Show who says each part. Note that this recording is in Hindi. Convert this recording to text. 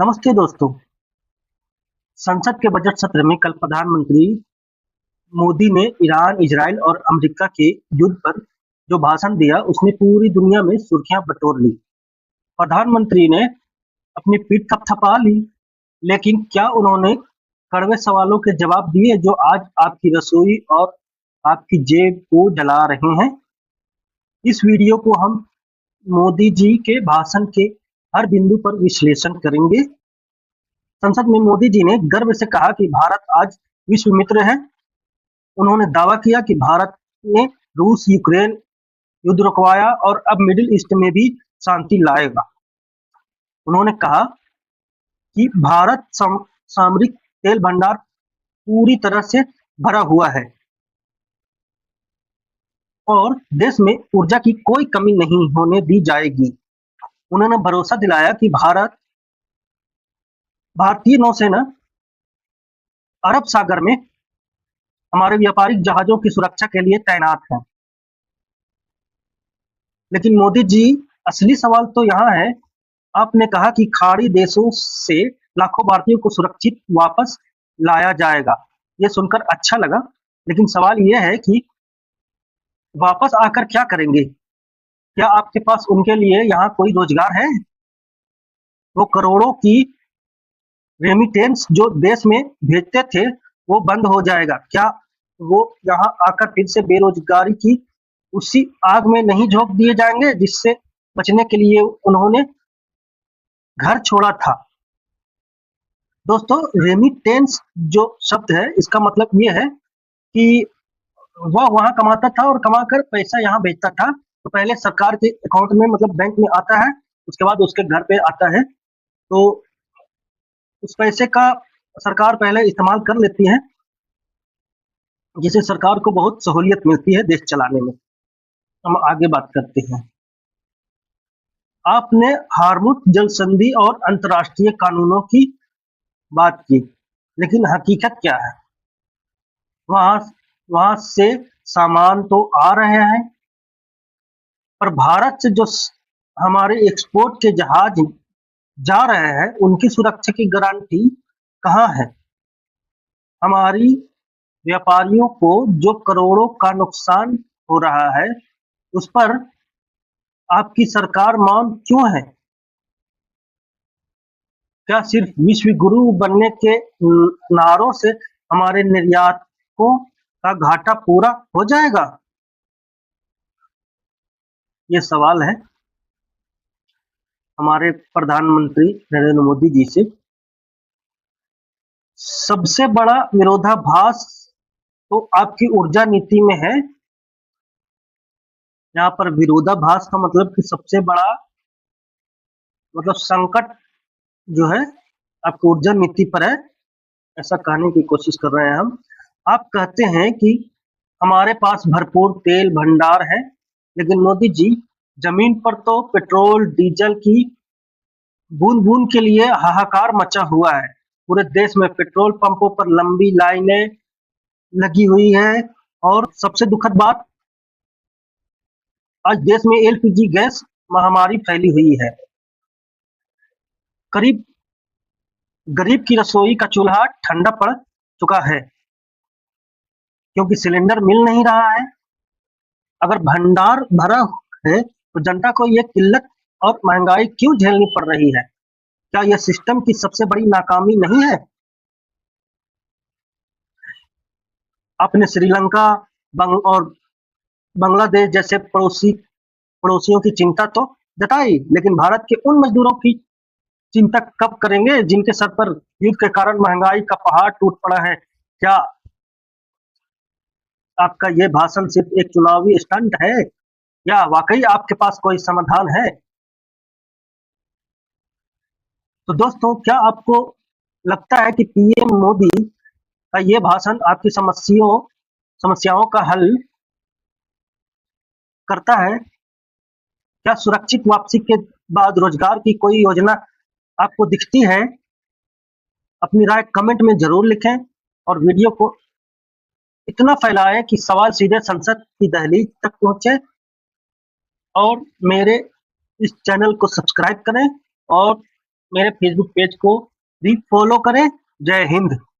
Speaker 1: नमस्ते दोस्तों। संसद के बजट सत्र में कल प्रधानमंत्री मोदी ने ईरान, इजरायल और अमेरिका के युद्ध पर जो भाषण दिया, उसने पूरी दुनिया में सुर्खियां बटोर ली। प्रधानमंत्री ने अपनी पीठ थपथपा ली, लेकिन क्या उन्होंने कड़वे सवालों के जवाब दिए जो आज आपकी रसोई और आपकी जेब को जला रहे हैं? इस वीडियो को हम मोदी जी के भाषण के हर बिंदु पर विश्लेषण करेंगे। संसद में मोदी जी ने गर्व से कहा कि भारत आज विश्व मित्र है। उन्होंने दावा किया कि भारत ने रूस यूक्रेन युद्ध रुकवाया और अब मिडिल ईस्ट में भी शांति लाएगा। उन्होंने कहा कि भारत सामरिक तेल भंडार पूरी तरह से भरा हुआ है और देश में ऊर्जा की कोई कमी नहीं होने दी जाएगी। उन्होंने भरोसा दिलाया कि भारतीय नौसेना अरब सागर में हमारे व्यापारिक जहाजों की सुरक्षा के लिए तैनात है। लेकिन मोदी जी, असली सवाल तो यहाँ है। आपने कहा कि खाड़ी देशों से लाखों भारतीयों को सुरक्षित वापस लाया जाएगा। ये सुनकर अच्छा लगा, लेकिन सवाल यह है कि वापस आकर क्या करेंगे? क्या आपके पास उनके लिए यहाँ कोई रोजगार है? वो करोड़ों की रेमिटेंस जो देश में भेजते थे, वो बंद हो जाएगा। क्या वो यहाँ आकर फिर से बेरोजगारी की उसी आग में नहीं झोंक दिए जाएंगे जिससे बचने के लिए उन्होंने घर छोड़ा था? दोस्तों, रेमिटेंस जो शब्द है, इसका मतलब ये है कि वह वहां कमाता था और कमाकर पैसा यहाँ भेजता था। तो पहले सरकार के अकाउंट में, मतलब बैंक में आता है, उसके बाद उसके घर पे आता है। तो उस पैसे का सरकार पहले इस्तेमाल कर लेती है, जिससे सरकार को बहुत सहूलियत मिलती है देश चलाने में। हम आगे बात करते हैं। आपने हार्मुज जल संधि और अंतर्राष्ट्रीय कानूनों की बात की, लेकिन हकीकत क्या है? वहां वहां से सामान तो आ रहे हैं, पर भारत से जो हमारे एक्सपोर्ट के जहाज जा रहे हैं, उनकी सुरक्षा की गारंटी कहाँ है? हमारी व्यापारियों को जो करोड़ों का नुकसान हो रहा है, उस पर आपकी सरकार मौन क्यों है? क्या सिर्फ विश्व गुरु बनने के नारों से हमारे निर्यातकों का घाटा पूरा हो जाएगा? ये सवाल है हमारे प्रधानमंत्री नरेंद्र मोदी जी से। सबसे बड़ा विरोधाभास तो आपकी ऊर्जा नीति में है। यहाँ पर विरोधाभास का मतलब कि सबसे बड़ा मतलब संकट जो है आपकी ऊर्जा नीति पर है, ऐसा कहने की कोशिश कर रहे हैं हम। आप कहते हैं कि हमारे पास भरपूर तेल भंडार है, लेकिन मोदी जी, जमीन पर तो पेट्रोल डीजल की बूंद बूंद के लिए हाहाकार मचा हुआ है। पूरे देश में पेट्रोल पंपों पर लंबी लाइनें लगी हुई है और सबसे दुखद बात, आज देश में एलपीजी गैस महामारी फैली हुई है। करीब गरीब की रसोई का चूल्हा ठंडा पड़ चुका है क्योंकि सिलेंडर मिल नहीं रहा है। अगर भंडार भरा है तो जनता को ये किल्लत और महंगाई क्यों झेलनी पड़ रही है? क्या यह सिस्टम की सबसे बड़ी नाकामी नहीं है? आपने श्रीलंका और बांग्लादेश जैसे पड़ोसियों की चिंता तो जताई, लेकिन भारत के उन मजदूरों की चिंता कब करेंगे जिनके सर पर युद्ध के कारण महंगाई का पहाड़ टूट पड़ा है? क्या आपका ये भाषण सिर्फ एक चुनावी स्टंट है या वाकई आपके पास कोई समाधान है? तो दोस्तों, क्या आपको लगता है कि पीएम मोदी का ये भाषण आपकी समस्याओं का हल करता है? क्या सुरक्षित वापसी के बाद रोजगार की कोई योजना आपको दिखती है? अपनी राय कमेंट में जरूर लिखें और वीडियो को इतना फैलाएं कि सवाल सीधे संसद की दहलीज तक पहुंचे। और मेरे इस चैनल को सब्सक्राइब करें और मेरे फेसबुक पेज को भी फॉलो करें। जय हिंद।